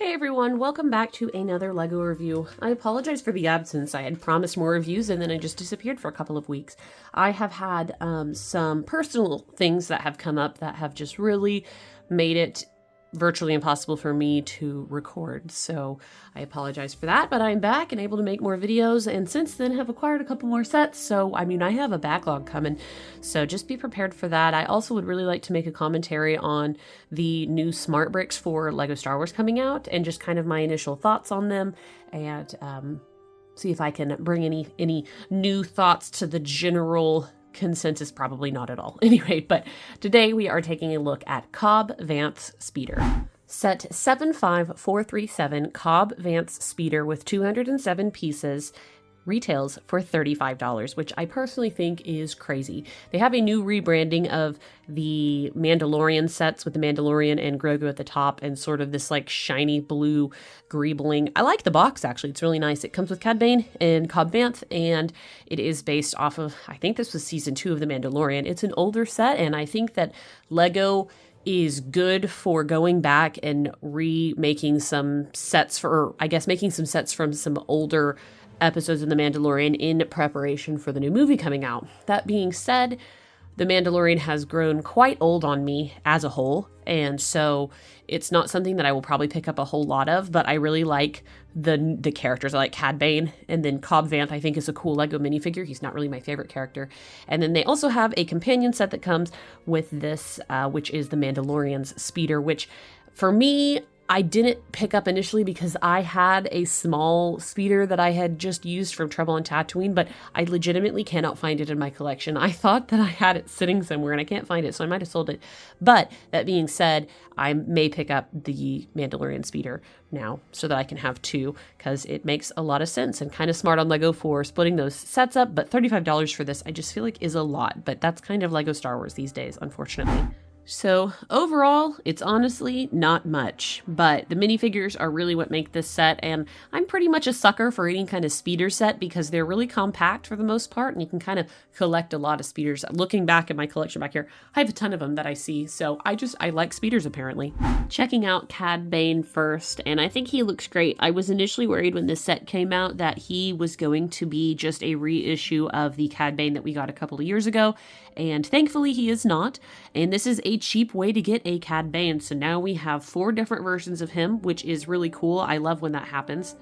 Hey everyone, welcome back to another LEGO review. I apologize for the absence. I had promised more reviews and then I just disappeared for a couple of weeks. I have had some personal things that have come up that have just really made it virtually impossible for me to record. So I apologize for that, but I'm back and able to make more videos, and since then have acquired a couple more sets. So I have a backlog coming, so just be prepared for that. I also would really like to make a commentary on the new smart bricks for LEGO Star Wars coming out and just kind of my initial thoughts on them, and see if I can bring any new thoughts to the general consensus. Probably not at all. Anyway, but today we are taking a look at Cobb Vanth's speeder. Set 75437 Cobb Vanth's speeder with 207 pieces retails for $35, which I personally think is crazy. They have a new rebranding of the Mandalorian sets with the Mandalorian and Grogu at the top and sort of this like shiny blue greebling. I like the box, actually. It's really nice. It comes with Cad Bane and Cobb Vanth, and it is based off of, I think this was season 2 of the Mandalorian. It's an older set, and I think that LEGO is good for going back and remaking some sets for, I guess, making some sets from some older episodes of The Mandalorian in preparation for the new movie coming out. That being said, The Mandalorian has grown quite old on me as a whole, and so it's not something that I will probably pick up a whole lot of, but I really like the characters. I like Cad Bane, and then Cobb Vanth I think is a cool LEGO minifigure. He's not really my favorite character. And then they also have a companion set that comes with this, which is the Mandalorian's speeder, which for me, I didn't pick up initially because I had a small speeder that I had just used from Trouble on Tatooine, but I legitimately cannot find it in my collection. I thought that I had it sitting somewhere and I can't find it, so I might have sold it. But that being said, I may pick up the Mandalorian speeder now so that I can have two, because it makes a lot of sense and kind of smart on LEGO for splitting those sets up. But $35 for this, I just feel like is a lot, but that's kind of LEGO Star Wars these days, unfortunately. So overall, it's honestly not much, but the minifigures are really what make this set, and I'm pretty much a sucker for any kind of speeder set because they're really compact for the most part, and you can kind of collect a lot of speeders. Looking back at my collection back here, I have a ton of them that I see, so I like speeders apparently. Checking out Cad Bane first, and I think he looks great. I was initially worried when this set came out that he was going to be just a reissue of the Cad Bane that we got a couple of years ago, and thankfully he is not, and this is a cheap way to get a Cad Bane. So now we have 4 different versions of him, which is really cool. I love when that happens,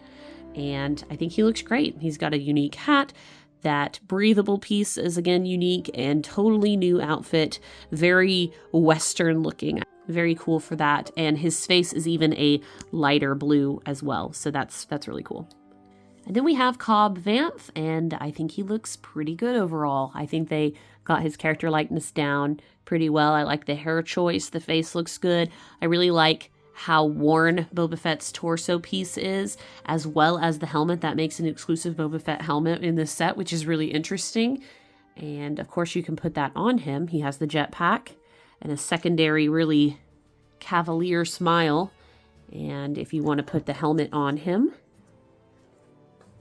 and I think he looks great. He's got a unique hat. That breathable piece is again unique and totally new outfit, very Western looking. Very cool for that, and his face is even a lighter blue as well, so that's really cool. And then we have Cobb Vanth, and I think he looks pretty good overall. I think they got his character likeness down pretty well. I like the hair choice. The face looks good. I really like how worn Boba Fett's torso piece is, as well as the helmet. That makes an exclusive Boba Fett helmet in this set, which is really interesting. And of course you can put that on him. He has the jetpack and a secondary really cavalier smile. And if you want to put the helmet on him,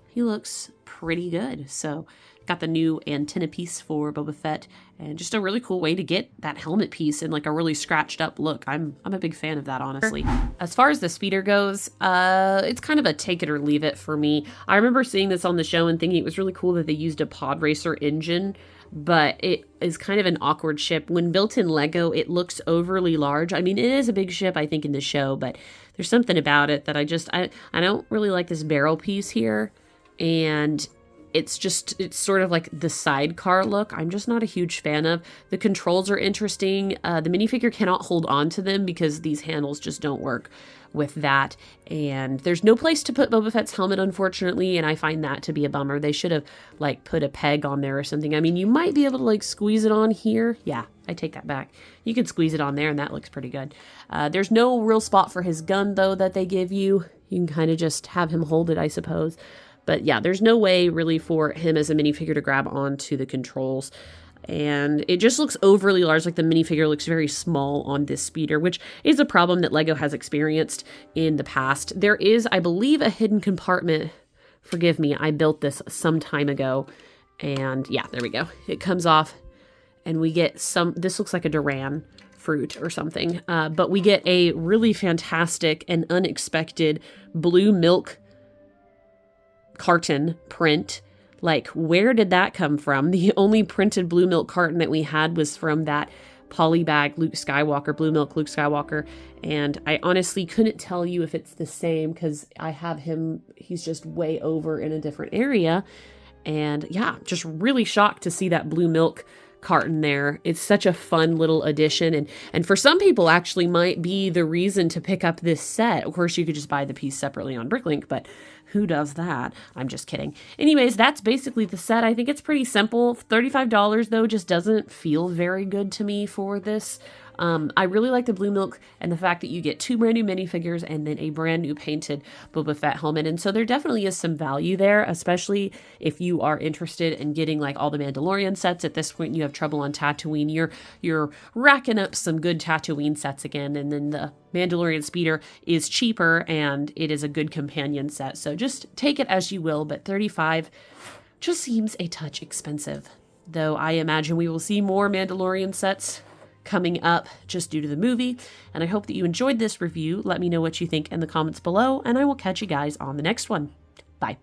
he looks pretty good. So got the new antenna piece for Boba Fett, and just a really cool way to get that helmet piece in like a really scratched up look. I'm a big fan of that, honestly. As far as the speeder goes, it's kind of a take it or leave it for me. I remember seeing this on the show and thinking it was really cool that they used a pod racer engine, but it is kind of an awkward ship. When built in LEGO, it looks overly large. I mean, it is a big ship, I think, in the show, but there's something about it that I don't really like this barrel piece here. And it's sort of like the sidecar look. I'm just not a huge fan of. The controls are interesting. The minifigure cannot hold on to them because these handles just don't work with that. And there's no place to put Boba Fett's helmet, unfortunately, and I find that to be a bummer. They should have like put a peg on there or something. I mean, you might be able to like squeeze it on here. Yeah, I take that back. You could squeeze it on there and that looks pretty good. There's no real spot for his gun though that they give you. You can kind of just have him hold it, I suppose. But yeah, there's no way really for him as a minifigure to grab onto the controls. And it just looks overly large, like the minifigure looks very small on this speeder, which is a problem that LEGO has experienced in the past. There is, I believe, a hidden compartment. Forgive me, I built this some time ago. And yeah, there we go. It comes off and we get this looks like a Duran fruit or something. But we get a really fantastic and unexpected blue milk carton print. Like, where did that come from? The only printed blue milk carton that we had was from that polybag Luke Skywalker, blue milk Luke Skywalker. And I honestly couldn't tell you if it's the same because I have him, he's just way over in a different area. And yeah, just really shocked to see that blue milk carton there. It's such a fun little addition, and for some people actually might be the reason to pick up this set. Of course, you could just buy the piece separately on Bricklink, but who does that? I'm just kidding. Anyways, that's basically the set. I think it's pretty simple. $35 though just doesn't feel very good to me for this. I really like the blue milk and the fact that you get 2 brand new minifigures and then a brand new painted Boba Fett helmet. And so there definitely is some value there, especially if you are interested in getting like all the Mandalorian sets. At this point, you have trouble on Tatooine. You're racking up some good Tatooine sets again. And then the Mandalorian Speeder is cheaper and it is a good companion set. So just take it as you will, but $35 just seems a touch expensive. Though I imagine we will see more Mandalorian sets coming up just due to the movie. And I hope that you enjoyed this review. Let me know what you think in the comments below, and I will catch you guys on the next one. Bye.